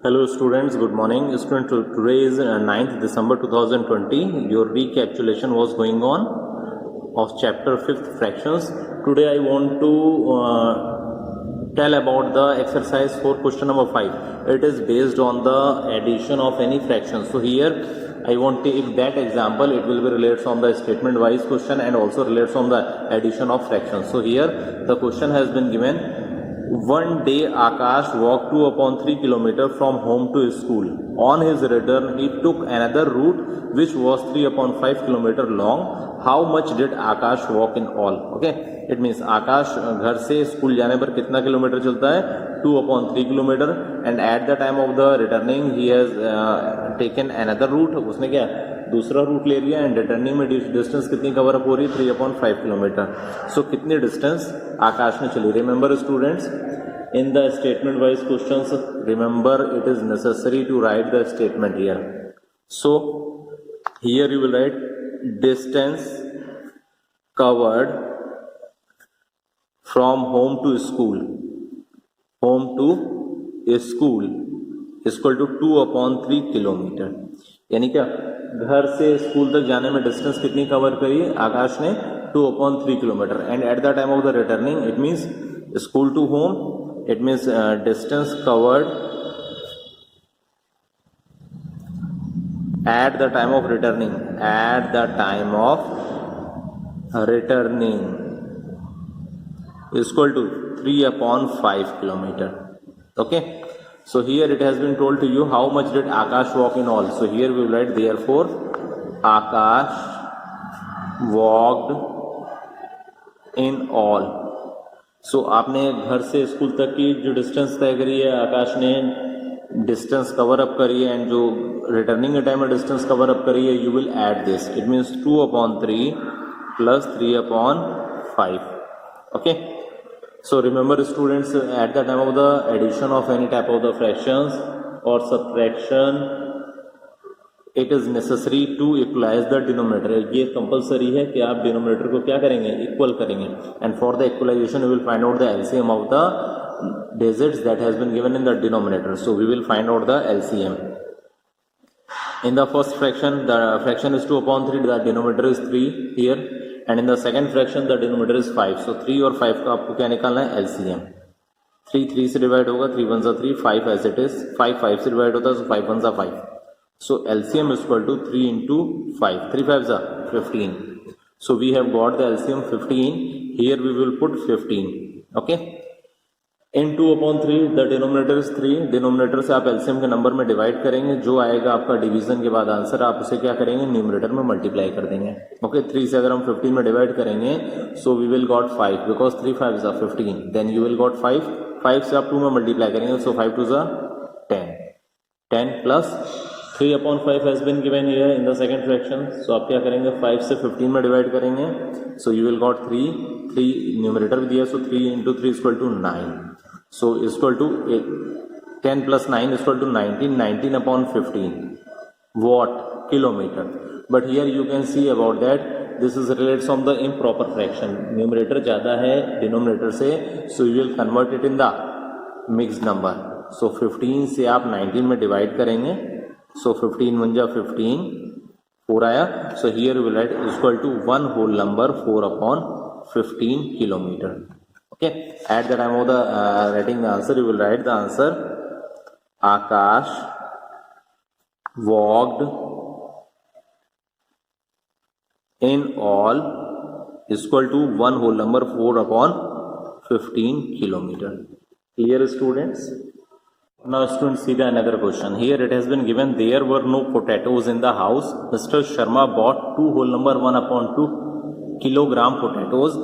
Hello students, good morning. Student, today is 9th December 2020. Your recapitulation was going on of chapter 5th fractions. Today I want to tell about the exercise for question number 5. It is based on the addition of any fraction. So here I want to take that example. It will be related on the statement wise question and also relates on the addition of fractions. So here the question has been given. One day Akash walked 2/3 kilometers from home to school. On his return he took another route which was 3/5 kilometers long. How much did Akash walk in all? Okay, it means Akash घर से school जाने पर कितना kilometre चलता है? 2/3 kilometre. And at the time of the returning he has taken another root. उसने क्या दूसरा रूट ले लिया एंड रिटर्निंग में डिस्टेंस कितनी कवर अप हो रही है? 3/5 किलोमीटर. सो कितनी डिस्टेंस आकाश ने चली? Remember students, in the statement wise questions, remember it is necessary to write the statement here. So here you will write distance covered from home to school equal to 2/3 kilometre. यानी क्या घर से school तक जाने में distance कितनी cover करी आकाश ने? 2/3 kilometre. And at the time of the returning it means school to home, it means distance covered at the time of returning is equal to 3/5 kilometer. Okay, so here it has been told to you how much did Akash walk in all. So here we will write therefore Akash walked in all. सो आपने घर से school तक की जो distance तय करी है, आकाश ने डिस्टेंस कवर अप करी है एंड जो रिटर्निंग के टाइम में डिस्टेंस कवर अप करी है, you will add this. It means 2/3 plus 3/5. Okay, so remember students, at the time of the addition of any type of the fractions और subtraction it is necessary to equalize the denominator. ये compulsory है कि आप denominator को क्या करेंगे? Equal करेंगे. And for the equalization we will find out the LCM of the digits that has been given in the denominator. So we will find out the LCM. In the first fraction the fraction is 2/3, the denominator is 3 here. And in the second fraction the denominator is 5. So 3 और 5 का आपको क्या निकालना है? LCM. 3 से divide होगा, 3 1 3, 5 as it is. 5 से divide होता है, सो 5 1 5. So LCM is equal to 3 into 5. 3 5s are 15. So we have got the LCM 15. Here we will put 15. Okay. In 2/3 the denominator is 3. Denominator से आप LCM के number में divide करेंगे. जो आएगा आपका डिवीजन के बाद आंसर, आप उसे क्या करेंगे? न्यूमरेटर में मल्टीप्लाई कर देंगे. ओके, 3 से अगर हम 15 में डिवाइड करेंगे, so we will got 5 because 3 5s are 15. Then you will got 5. 5 से आप 2 में मल्टीप्लाई करेंगे, so 5 2s are 10. 10 plus 3/5 has been given here in the second fraction. So आप क्या करेंगे? 5 से 15 में डिवाइड करेंगे. So you will got 3 numerator भी दिया, so 3 into 3 is equal to 9. So is equal to 10 plus 9 is equal to 19. 19/15 what? Kilometer. But here you can see about that this is related from the improper fraction. Numerator ज्यादा है denominator से, so you will convert it in the mixed number. So 15 से आप 19 में divide करेंगे. So 15 1 15, 4 आया. So here we will write is equal to one whole number 4/15 kilometer. Okay, at the time of the writing the answer, you will write the answer Akash walked in all is equal to one whole number 4/15 kilometer. Clear students? Now students, see the another question. Here it has been given there were no potatoes in the house. Mr. Sharma bought 2 whole number 1/2 kilogram potatoes.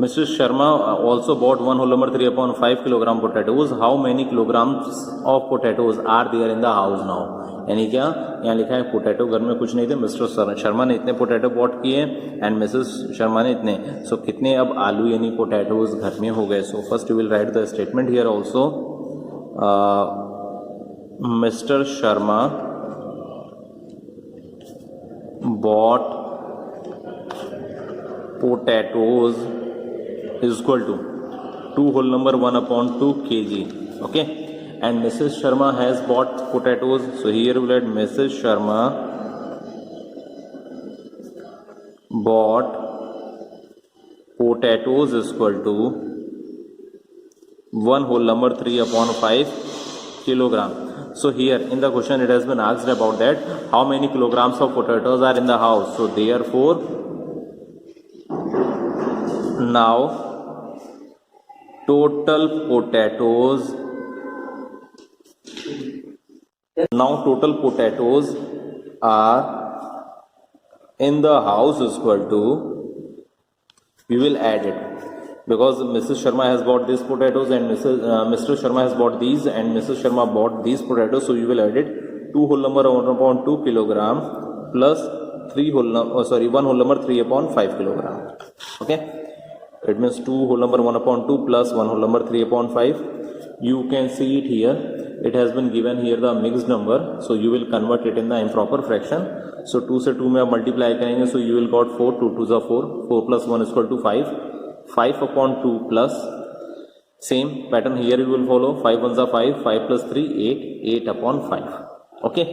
Mr. Sharma also bought 1 whole number 3/5 kilogram potatoes. How many kilograms of potatoes are there in the house now? यानी क्या यहाँ लिखा है potato घर में कुछ नहीं थे, मिस्टर शर्मा ने इतने पोटैटो बॉट किए एंड मिसेस शर्मा ने इतने. सो कितने अब आलू यानी पोटैटोज घर में हो गए? So first you will write the statement here also. Mr. Sharma bought potatoes is equal to 2 whole number 1/2 kg. Okay, and Mrs. Sharma has bought potatoes. So here we will add Mrs. Sharma bought potatoes is equal to 1 whole number 3 upon 5 kilogram. So here in the question it has been asked about that how many kilograms of potatoes are in the house. So therefore now total potatoes are in the house is equal to, we will add it because Mrs. Sharma has bought these potatoes and Mr. Sharma has bought these and Mrs. Sharma bought these potatoes. So you will add it 2 whole number 1 upon 2 kilogram plus 1 whole number 3 upon 5 kilogram. Okay, it means 2 whole number 1 upon 2 plus 1 whole number 3 upon 5. You can see it here. It has been given here the mixed number. So you will convert it in the improper fraction. So 2 से 2 में आप multiply करेंगे. So you will got 4. 2 2s are 4. 4 plus 1 is equal to 5. 5 upon 2 plus same pattern here you will follow. 5 1s are 5. 5 plus 3 8. 8 upon 5. Okay.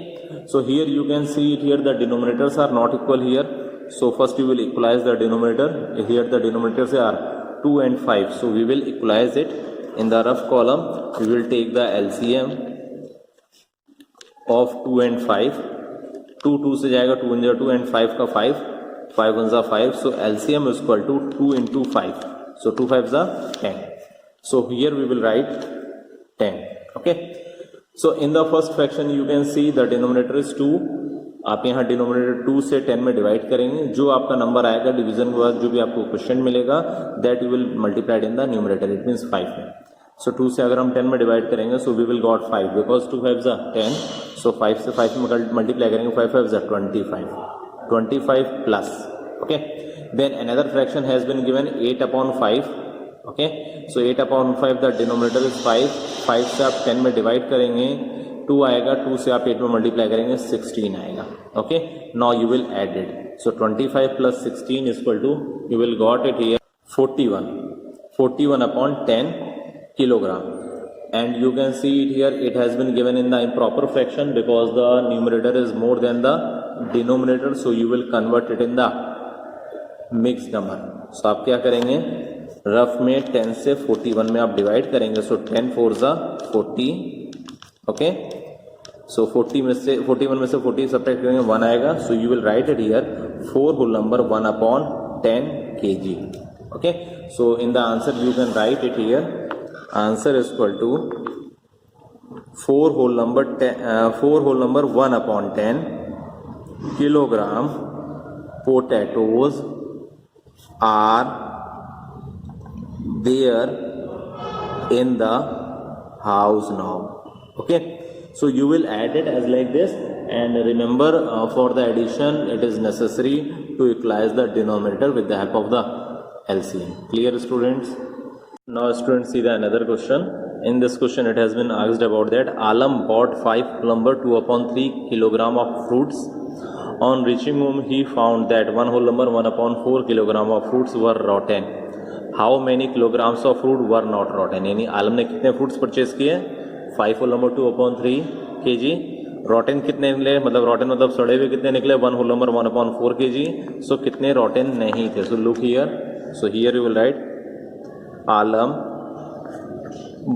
So here you can see it here the denominators are not equal here. So first you will equalize the denominator. Here the denominators are 2 and 5. So we will equalize it. In the rough column we will take the LCM of 2 and 5. 2 2 से जाएगा 2 1 2 and 5 का 5. 5 1 are 5. So LCM is equal to 2 into 5. So 2 5s are 10. So here we will write 10. Okay. So in the first fraction you can see the denominator is 2. आप यहाँ denominator 2 से 10 में divide करेंगे. जो आपका नंबर आएगा division के बाद जो भी आपको क्वेश्चन मिलेगा that you will multiplied in the numerator. It means 5 में. सो 2 से अगर हम 10 में डिवाइड करेंगे so we will got 5 because 2 5 जा 10. सो 5 से 5 में मल्टीप्लाई करेंगे 5 5 जा 25 plus. Okay. Then another fraction has been given 8 upon 5. Okay. So 8 upon 5 the denominator is 5. 5 से आप 10 में डिवाइड करेंगे 2 आएगा. 2 से आप 8 में मल्टीप्लाई करेंगे 16 आएगा. Okay. Now you will add it. So 25 plus 16 is equal to, you will got it here 41 upon 10 kilogram. And you can see it here, it has been given in the improper fraction because the numerator is more than the denominator. So you will convert it in the mixed number. So आप क्या करेंगे, rough में 10 से 41 में आप divide करेंगे. सो 10 4 जा 40. Okay. सो 41 में से 40 सब्ट्रैक्ट करेंगे 1 आएगा. So you will write it here 4 whole number 1 upon 10 kg. Okay. So in the answer you can write it here. Answer is equal to 4 whole number 1 upon 10 kilogram potatoes are there in the house now. Okay. So you will add it as like this, and remember for the addition it is necessary to equalize the denominator with the help of the LCM. Clear, students? Now students, see the another question. In this question it has been asked about that Alam bought 5 number 2 upon 3 kilogram of fruits. On reaching home he found that 1 whole number 1 upon 4 kilogram of fruits were rotten. How many kilograms of fruit were not rotten? यानी आलम ने कितने fruits purchase किए? 5 whole number 2 upon 3 kg. Rotten कितने निकले, मतलब Rotten मतलब सड़े हुए कितने निकले? 1 whole number 1 upon 4 kg. सो कितने रॉटेन नहीं थे? सो look here. So here you will right Alam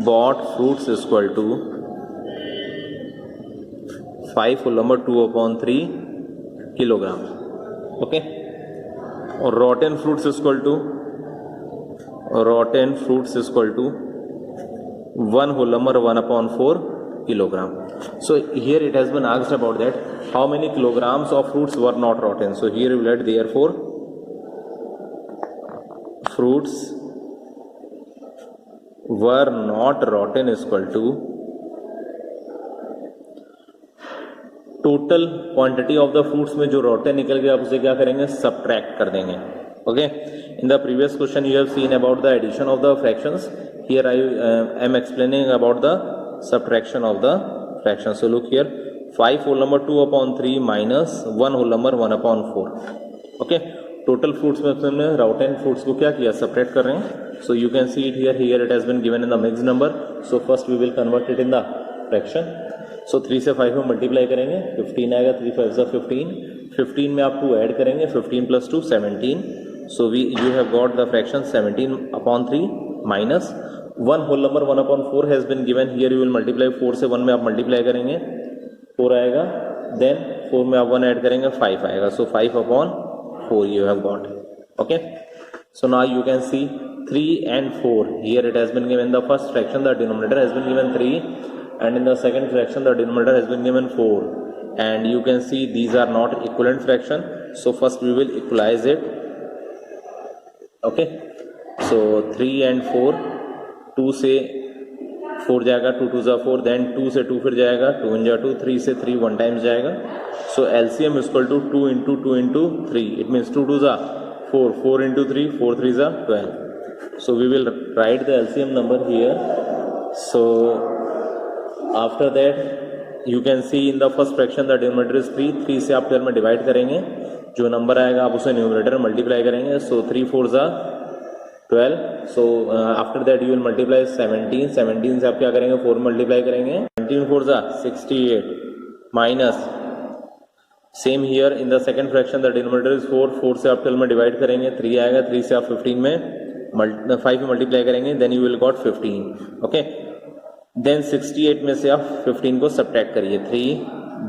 bought fruits is equal to 5 whole number 2 upon 3 kilogram. Okay. और rotten fruits is equal to 1 whole number 1 upon 4 kilogram. So here it has been asked about that how many kilograms of fruits were not rotten. So here we will add therefore fruits were not rotten is equal to total quantity of the fruits में जो rotten निकल गया आप उसे क्या करेंगे, subtract कर देंगे. Okay. In the previous question you have seen about the addition of the fractions. Here I am explaining about the subtraction of the fraction. So look here 5 whole number 2 upon 3 minus 1 whole number 1 upon 4. Okay. Total fruits में हमने राउट and fruits को क्या किया, separate कर रहे हैं. So you can see it here it has been given in the mixed number. So first we will convert it in the fraction. So 3 से 5 में मल्टीप्लाई करेंगे, 15 आएगा. 3 5 ज़ा 15. 15 में आप 2 ऐड करेंगे, 15 plus 2 17. So you have got the fraction 17 upon 3 minus 1 whole number 1 upon 4 has been given. Here you will multiply 4 से 1 में आप मल्टीप्लाई करेंगे, 4 आएगा. देन 4 में आप 1 ऐड करेंगे, 5 आएगा. सो 5 upon 4 you have got. Okay, so now you can see 3 and 4. Here it has been given the first fraction, the denominator has been given 3, and in the second fraction the denominator has been given 4, and you can see these are not equivalent fraction. So first we will equalize it. Okay, so 3 and 4, 2 से 4 जाएगा, 2 2 ज़ा 4, then 2 से 2 फिर जाएगा, 2 इन जा 2, 3 से 3 1 times जाएगा. So LCM equal to 2 into 2 into 3. It means 2 2 ज़ा 4, 4 इंटू 3, 4 3 ज़ा 12. So we will write the LCM number here. So after that you can see in the first fraction the denominator is 3. 3 से आप 12 में divide करेंगे, जो number आएगा आप उसे न्यूमरेटर मल्टीप्लाई करेंगे. सो 3 4 ज़ा 12. सो after that you will multiply 17. 17 से आप क्या करेंगे, 4 मल्टीप्लाई करेंगे, 17 4 ज़ा 68 minus same here in the second fraction the denominator is 4. 4 से आप 12 में डिवाइड करेंगे, 3 आएगा. 3 से आप 15 में 5 में मल्टीप्लाई करेंगे, then you will got 15. Okay, then 68 में से आप 15 को सब्ट्रैक्ट करिए, 3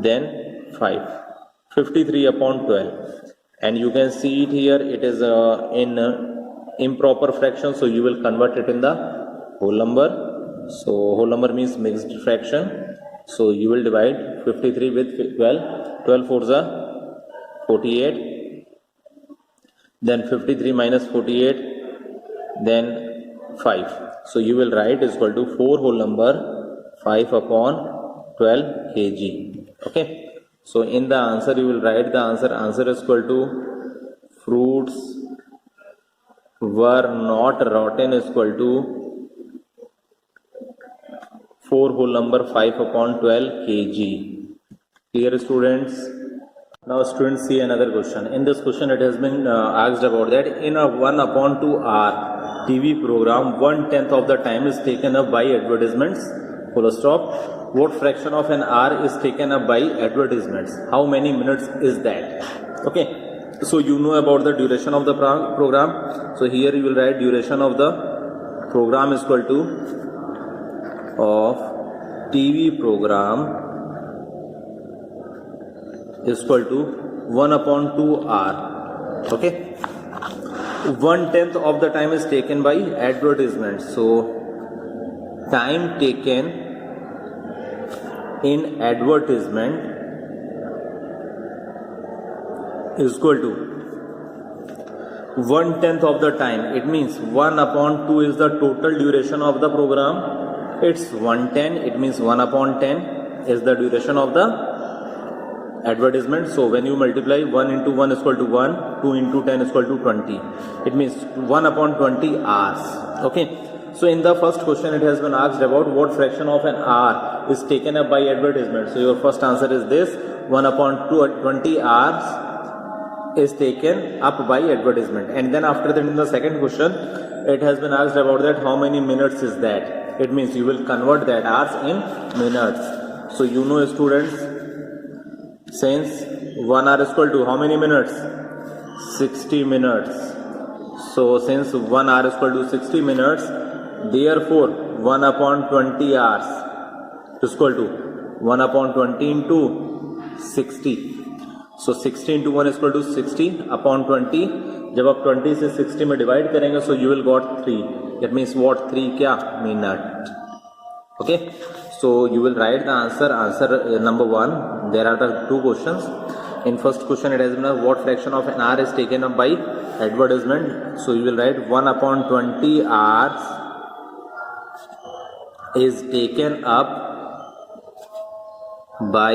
then 5, 53 upon 12. And you can see it here it is in improper fraction, so you will convert it in the whole number. So whole number means mixed fraction, so you will divide 53 with 12. 12 4 ज़ा 48, then 53 minus 48, then 5. So you will write is equal to 4 whole number 5 upon 12 kg. Okay, so in the answer you will write the answer is equal to fruits were not rotten is equal to 4 whole number 5 upon 12 kg. Clear students? Now students see another question. In this question it has been asked about that in a 1 upon 2 hour TV program 1/10 of the time is taken up by advertisements, full stop. What fraction of an hour is taken up by advertisements? How many minutes is that? Okay, so you know about the duration of the program. So here you will write duration of the program is equal to of TV program is equal to 1 upon 2 hour. Okay, 1/10 of the time is taken by advertisement. So time taken in advertisement is equal to 1/10 of the time. It means 1 upon 2 is the total duration of the program. It's 1/10. It means 1 upon 10 is the duration of the advertisement. So when you multiply 1 into 1 is equal to 1, 2 into 10 is equal to 20. It means 1 upon 20 hours. Okay, so in the first question it has been asked about what fraction of an hour is taken up by advertisement. So your first answer is this: 1 upon 20 hours is taken up by advertisement. And then after that in the second question it has been asked about that how many minutes is that. It means you will convert that hours in minutes. So you know students, since 1 hour is equal to how many minutes? 60 minutes. So since 1 hour is equal to 60 minutes, therefore 1 upon 20 hours is equal to 1 upon 20 into 60. So 60 into 1 is equal to 60 upon 20. जब आप 20 से 60 में divide करेंगे, so you will got 3. That means what? 3 क्या? Minute. Okay, so you will write the answer number 1. There are the 2 questions. In first question it has been what fraction of an hour is taken up by advertisement. So you will write 1 upon 20 hours is taken up by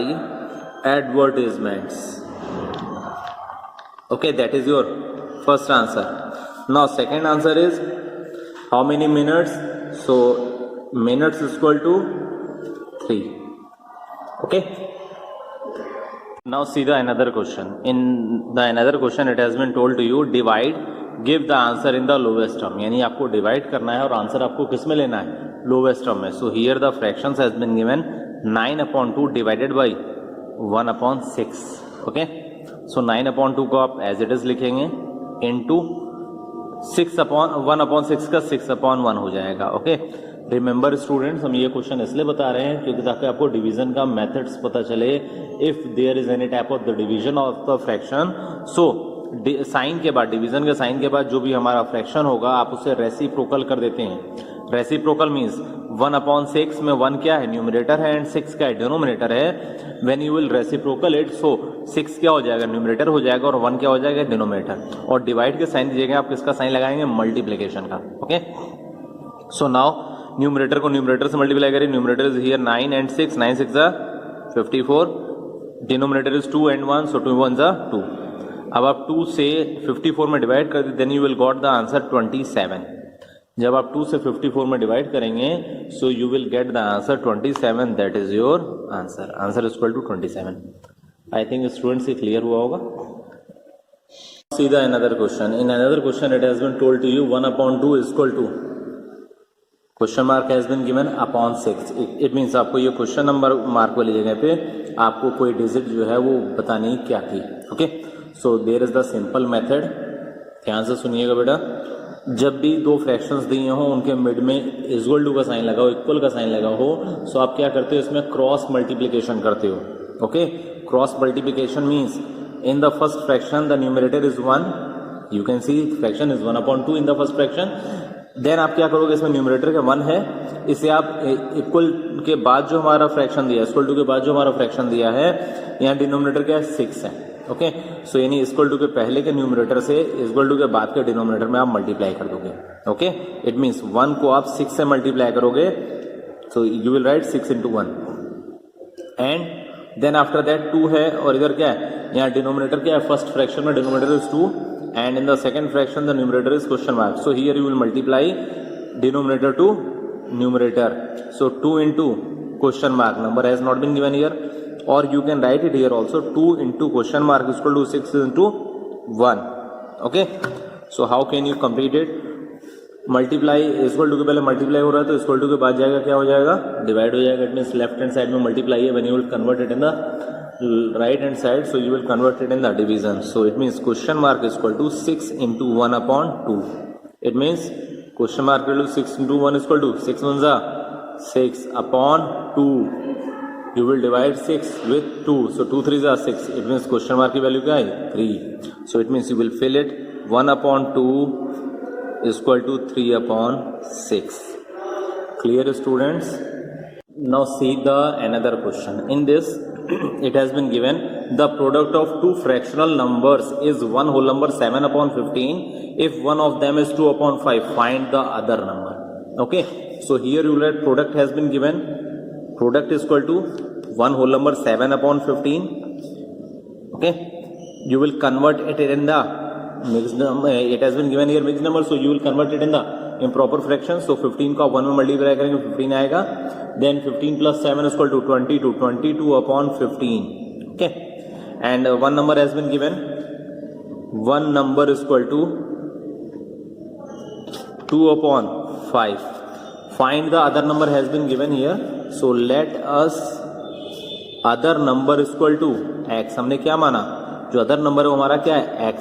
advertisements. Okay, that is your first answer. Now second answer is how many minutes? So minutes is equal to 3. Okay, Now see the another question. In the another question it has been told to you divide, give the answer in the lowest term. यानी आपको divide करना है और answer आपको किस में लेना है, लोवेस्ट टर्म में. So here the fractions has been given 9/2 divided by 1/6. Okay, so 9/2 को आप एज इट इज लिखेंगे इनटू 1/6 का 6/1 हो जाएगा. ओके, रिमेंबर स्टूडेंट्स, हम ये क्वेश्चन इसलिए बता रहे हैं क्योंकि ताकि आपको डिवीजन का मेथड्स पता चले. If there is any type of the division of the fraction, so sign के बाद, डिवीजन के साइन के बाद जो भी हमारा फ्रैक्शन होगा आप उसे रेसिप्रोकल कर देते हैं. रेसिप्रोकल मीन्स 1/6 में 1 क्या है, न्यूमरेटर है, एंड 6 क्या है, डिनोमिनेटर है. When you will reciprocal it, so 6 क्या हो जाएगा, न्यूमरेटर हो जाएगा, और 1 क्या हो जाएगा, डिनोमिनेटर. और डिवाइड के साइन दीजिएगा, आप किसका साइन लगाएंगे, मल्टीप्लीकेशन का. ओके, सो नाउ न्यूमरेटर को न्यूमरेटर से मल्टीप्लाई करें. Numerator is here 9 and 6, 9 6 54. Denominator is 2 and 1, सो 2 1 2. अब आप 2 से 54 में डिवाइड कर दें, then you will got the answer 27. जब आप 2 से 54 में डिवाइड करेंगे, so you will get the answer 27. That is your answer. Answer is equal to 27. I think students ये क्लियर हुआ होगा. See the another question. In another question it has been told to you 1/2 is equal to question mark has been given upon 6. It means आपको ये question number mark वाली जगह पे आपको कोई डिजिट जो है वो बतानी क्या थी. Okay, so there is the simple method. ध्यान से सुनिएगा बेटा. जब भी दो फ्रैक्शंस दिए हो उनके मिड में इक्वल टू का साइन लगा हो, इक्वल का साइन लगा हो, सो आप क्या करते हो, इसमें क्रॉस मल्टीप्लीकेशन करते हो. Okay, cross multiplication means in the first fraction the numerator is 1. You can see fraction is 1/2 in the first fraction. Then आप क्या करोगे, इसमें न्यूमरेटर का 1 है, इसे आप इक्वल के बाद जो हमारा फ्रैक्शन दिया है, इक्वल टू के बाद जो हमारा फ्रैक्शन दिया है, यहाँ डिनोमिनेटर क्या है, 6 है. ओके, सो यानी इक्वल टू के पहले के न्यूमरेटर से इक्वल टू के बाद के डिनोमिनेटर में आप मल्टीप्लाई कर दोगे. ओके, इट मीन्स 1 को आप 6 से मल्टीप्लाई करोगे, so you will write 6 × 1. And then after that 2 है, और इधर क्या है, यहाँ डिनोमिनेटर क्या है, फर्स्ट फ्रैक्शन में denominator is 2, and in the second fraction the numerator is question mark. So here you will multiply denominator to numerator. So 2 into question mark, number has not been given here, or you can write it here also, 2 into question mark is equal to 6 into 1. Okay, so how can you complete it? Multiply equal to के पहले multiply हो रहा है तो equal to के बाद जाएगा, क्या हो जाएगा, डिवाइड हो जाएगा. It means left hand side में मल्टीप्लाई है, when you will convert it in the right hand side, so you will convert it in the division. So it means question mark is equal to 6 into 1/2. It means question mark equal to 6 into 1 is equal to 6 1 6 upon 2. You will divide 6 with 2, so 2 3 6. It means question mark की value क्या है, 3. So it means you will fill it 1/2 is equal to 3/6. Clear students? Now see the another question. In this it has been given the product of two fractional numbers is one whole number 7/15. If one of them is 2/5, find the other number. Okay, so here you let product has been given. Product is equal to one whole number 7/15. Okay, you will convert it in the mixed number. It has been given here mixed number, so you will convert it in the improper fraction. So 15 का 1 में multiply करेंगे 15 आएगा. Then 15 plus 7 is equal to 22. 22/15. Okay, and one number has been given. One number is equal to 2/5. Find the other number has been given here. So let us other number is equal to x. हमने क्या माना, जो other number है वो हमारा क्या है, x.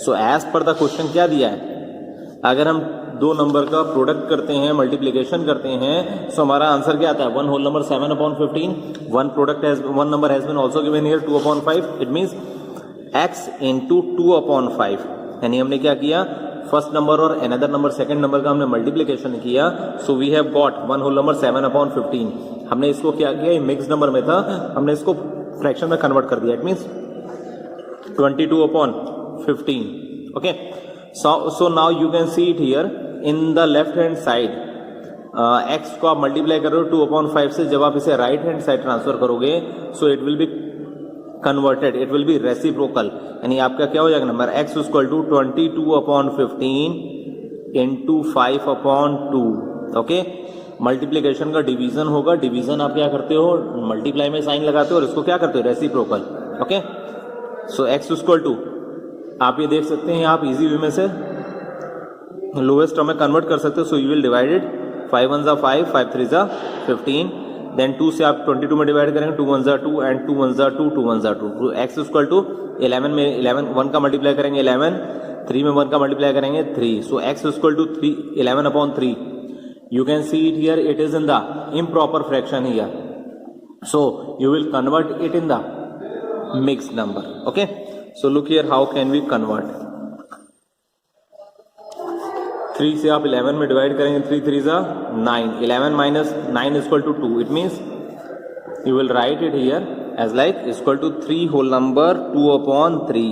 So as per the question क्या दिया है, अगर हम दो नंबर का प्रोडक्ट करते हैं, मल्टीप्लिकेशन करते हैं, सो हमारा आंसर क्या आता है, one whole number 7/15. One number has been also given here 2/5. It means x into 2/5. यानी हमने क्या किया, फर्स्ट नंबर और अनदर नंबर सेकंड नंबर का हमने मल्टीप्लिकेशन किया. So we have got one whole number 7/15. हमने इसको क्या किया, मिक्स नंबर में था, हमने इसको फ्रैक्शन में कन्वर्ट कर दिया. It means 22/15. Okay, so now you can see it here in the left hand side. x को आप मल्टीप्लाई कर रहे हो 2/5 से, जब आप इसे राइट हैंड साइड ट्रांसफर करोगे, so it will be converted, it will be reciprocal. यानी आपका क्या हो जाएगा number, x is equal to 22/15 into 5/2. Okay, multiplication का डिवीजन होगा. डिवीजन आप क्या करते हो, मल्टीप्लाई में साइन लगाते हो और इसको क्या करते हो, reciprocal. Okay, so x equal to, आप ये देख सकते हैं आप इजी वे में से लोएस्ट टर्म में कन्वर्ट कर सकते हो. So you will divide it 5 1 5, 5 3 15, then 2 से आप 22 में डिवाइड करेंगे, 2 1 2 एंड 2 1 2, 2 1 2. x इक्वल टू 11 में 11 1 का मल्टीप्लाई करेंगे 11, 3 में 1 का मल्टीप्लाई करेंगे 3. So x equal to 11 upon 3. You can see it here, it is in the improper fraction here. So you will convert it in the mixed number. Okay. So look here, how can we convert? 3 से आप 11 में divide करेंगे, 3 3 जा 9. 11 minus 9 is equal to 2. It means you will write it here as like is equal to 3 whole number 2 upon 3.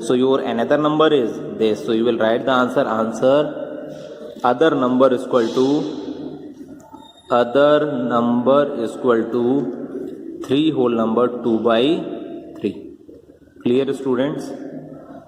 So your another number is this. So you will write the answer. Other number is equal to 3 whole number 2 by 3. Clear students?